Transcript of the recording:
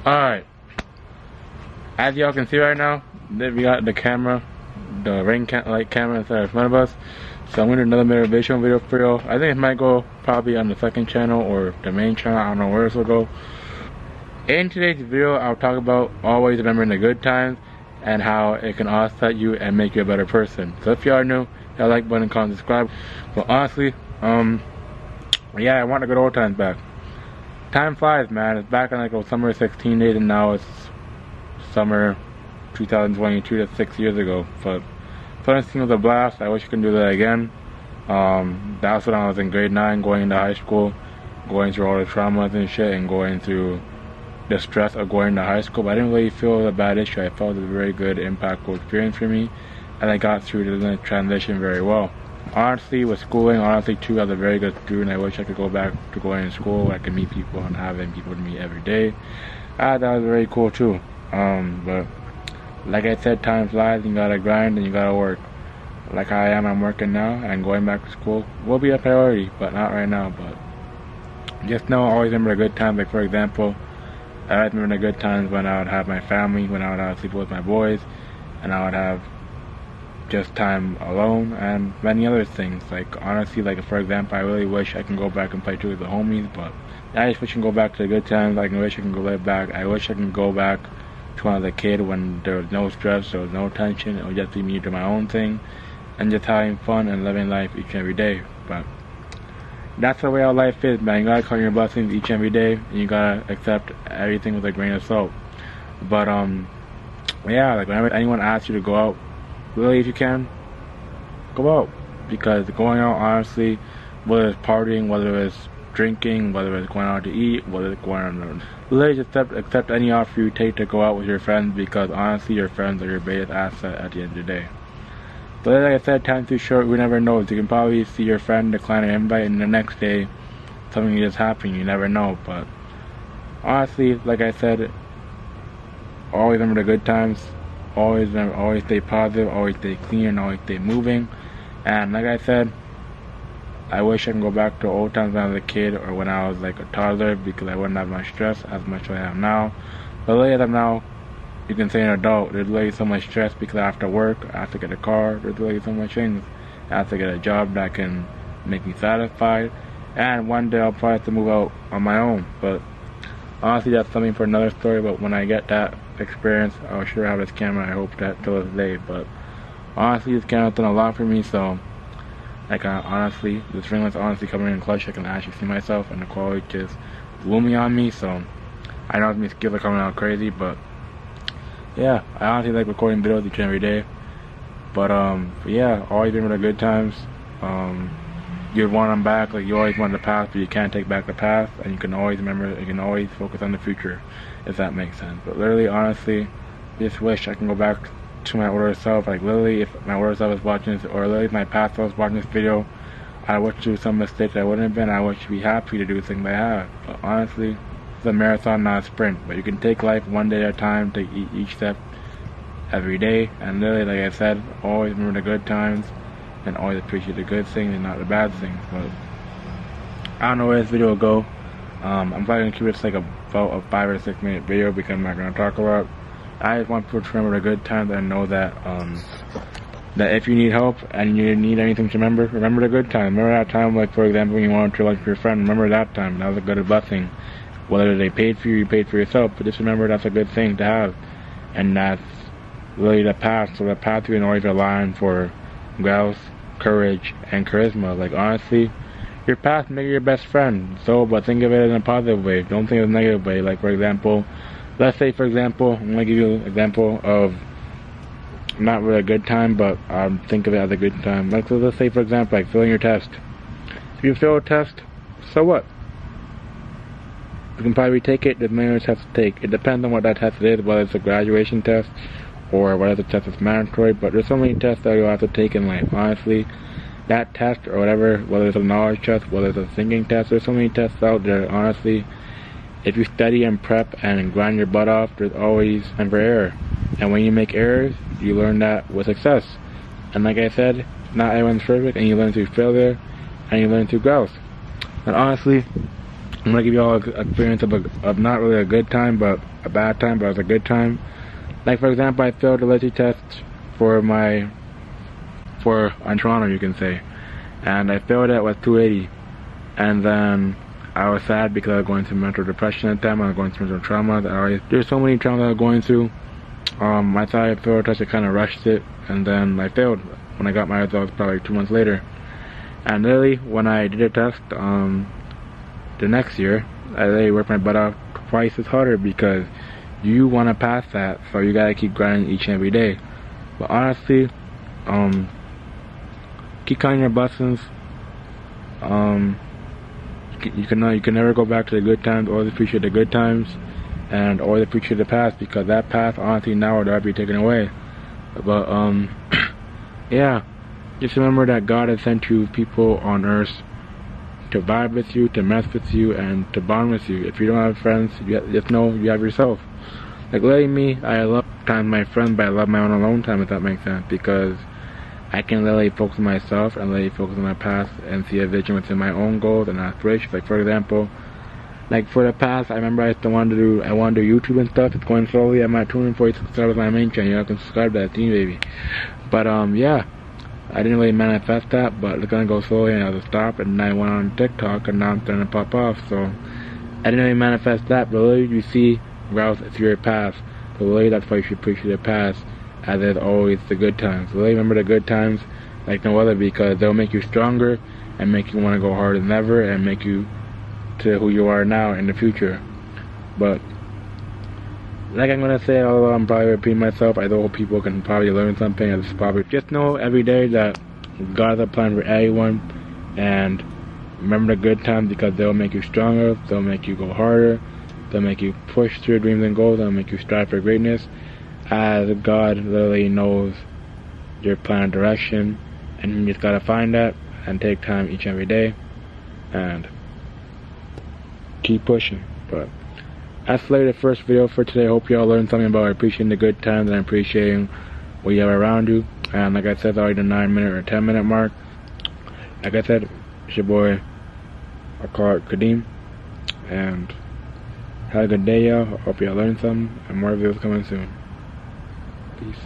Alright, as y'all can see right now, we got the camera, the ring light camera inside in front of us. So I'm going to do another motivational video for y'all. I think it might go probably on the second channel or the main channel. I don't know where this will go. In today's video, I'll talk about always remembering the good times and how it can offset you and make you a better person. So if you are new, hit that like button, comment, subscribe. But honestly, yeah, I want the good old times back. Time flies, man. It's back in like summer 16 days, and now it's summer 2022. That's 6 years ago. But it was a blast. I wish I could do that again. That's when I was in grade 9, going into high school, going through all the traumas and shit, and going through the stress of going to high school. But I didn't really feel a bad issue. I felt it was a very good, impactful experience for me, and I got through the transition very well. Honestly, with schooling, too, I was a very good student. I wish I could go back to going to school where I could meet people and having people to meet every day. That was very cool too. But like I said, time flies. You gotta grind and you gotta work. Like I'm working now, and going back to school will be a priority, but not right now. But just know, always remember the good times. Like for example, I always remember the good times when I would have my family, when I would have sleep with my boys, and I would have just time alone, and many other things. Like honestly, like for example, I really wish I can go back and play with the homies, but I just wish I can go back to the good times. I wish I can go right back. I wish I can go back to when I was a kid, when there was no stress, there was no tension. It would just be me doing my own thing and just having fun and living life each and every day. But that's the way our life is, man. You gotta count your blessings each and every day, and you gotta accept everything with a grain of salt. But yeah, like whenever anyone asks you to go out, really, if you can, go out. Because going out, honestly, whether it's partying, whether it's drinking, whether it's going out to eat, whether it's going on, really just accept any offer you take to go out with your friends, because honestly, your friends are your biggest asset at the end of the day. But like I said, time's too short. We never know. You can probably see your friend decline an invite, and the next day something just happened. You never know. But honestly, like I said, always remember the good times. Always stay positive, always stay clean, and always stay moving. And like I said, I wish I can go back to old times when I was a kid or when I was like a toddler, because I wouldn't have much stress as much as I have now. But really, as I'm now, you can say an adult, there's really so much stress because I have to work, I have to get a car, there's really so much things. I have to get a job that can make me satisfied, and one day I'll probably have to move out on my own. But honestly, that's something for another story. But when I get that experience, I'll sure have this camera. I hope that till this day. But honestly, this camera's done a lot for me. So like honestly, this ring light's honestly coming in clutch. I can actually see myself, and the quality just blew me on me. So I know my skills are coming out crazy, but yeah, I honestly like recording videos each and every day. But yeah, always remember the good times. You'd want them back, like you always want the past, but you can't take back the past, and you can always remember, you can always focus on the future, if that makes sense. But literally, honestly, just wish I can go back to my older self. Like literally, if my older self was watching this, or literally if my past self was watching this video, I wish to do some mistakes I wouldn't have been. I wish to be happy to do things I have. But honestly, it's a marathon, not a sprint. But you can take life one day at a time, take each step every day, and literally, like I said, always remember the good times, and always appreciate the good things and not the bad things. But I don't know where this video will go. I'm probably gonna keep this like about a 5 or 6 minute video, because I'm not gonna talk about. I just want people to remember the good times and know that that if you need help and you need anything to remember the good time. Remember that time, like for example, when you wanted to lunch with your friend. Remember that time. That was a good blessing. Whether they paid for you, you paid for yourself. But just remember, that's a good thing to have, and that's really the past. So the past, you can always rely on for growth, courage, and charisma. Like honestly, your past make your best friend. So, but think of it in a positive way. Don't think of it in a negative way. Like for example, let's say for example, I'm gonna give you an example of not really a good time, but think of it as a good time. Like let's say for example, like filling your test. If you fail a test, so what? You can probably retake it. There's many other tests to take. It depends on what that test is, whether it's a graduation test or whether the test is mandatory. But there's so many tests that you'll have to take in life. Honestly, that test or whatever, whether it's a knowledge test, whether it's a thinking test, there's so many tests out there. Honestly, if you study and prep and grind your butt off, there's always time for error. And when you make errors, you learn that with success. And like I said, not everyone's perfect, and you learn through failure, and you learn through growth. And honestly, I'm gonna give you all an experience of not really a good time, but a bad time, but it was a good time. Like for example, I failed the literacy test for on Toronto, you can say, and I failed it with 280, and then I was sad because I was going through mental depression at that time. I was going through mental trauma. There's so many traumas I was going through. I thought I failed the test, I kind of rushed it, and then I failed when I got my results probably 2 months later. And literally, when I did a test the next year, I literally worked my butt off twice as harder because you want to pass that, so you gotta keep grinding each and every day. But honestly, keep counting your blessings. You can never go back to the good times. Always appreciate the good times, and always appreciate the past, because that past honestly now would be taken away. But yeah, just remember that God has sent you people on earth to vibe with you, to mess with you, and to bond with you. If you don't have friends, just know you have yourself. Like literally me, I love time with my friends, but I love my own alone time, if that makes sense, because I can literally focus on myself and literally focus on my past and see a vision within my own goals and aspirations. Like for example, like for the past, I remember I used to want to do YouTube and stuff. It's going slowly. I'm at 240 subscribers on my main channel. You can subscribe to that, Deemybaby. But yeah, I didn't really manifest that, but it's gonna go slowly and I had to stop. And then I went on TikTok, and now I'm starting to pop off. So I didn't really manifest that, but literally you see growth through your past. So literally that's why you should appreciate the past, as there's always the good times. Really remember the good times like no other, because they'll make you stronger and make you want to go harder than ever and make you to who you are now in the future. But like I'm gonna say, although I'm probably repeating myself, I hope people can probably learn something. It's probably just know every day that God has a plan for everyone, and remember the good times, because they'll make you stronger, they'll make you go harder, they'll make you push through your dreams and goals, they'll make you strive for greatness, as God literally knows your plan and direction, and you just gotta find that and take time each and every day and keep pushing. But that's literally the first video for today. Hope y'all learned something about appreciating the good times and appreciating what you have around you. And like I said, it's already the 9-minute or 10-minute mark. Like I said, it's your boy, I call it kdeemo, and have a good day, y'all. Hope y'all learned something, and more videos coming soon. Peace.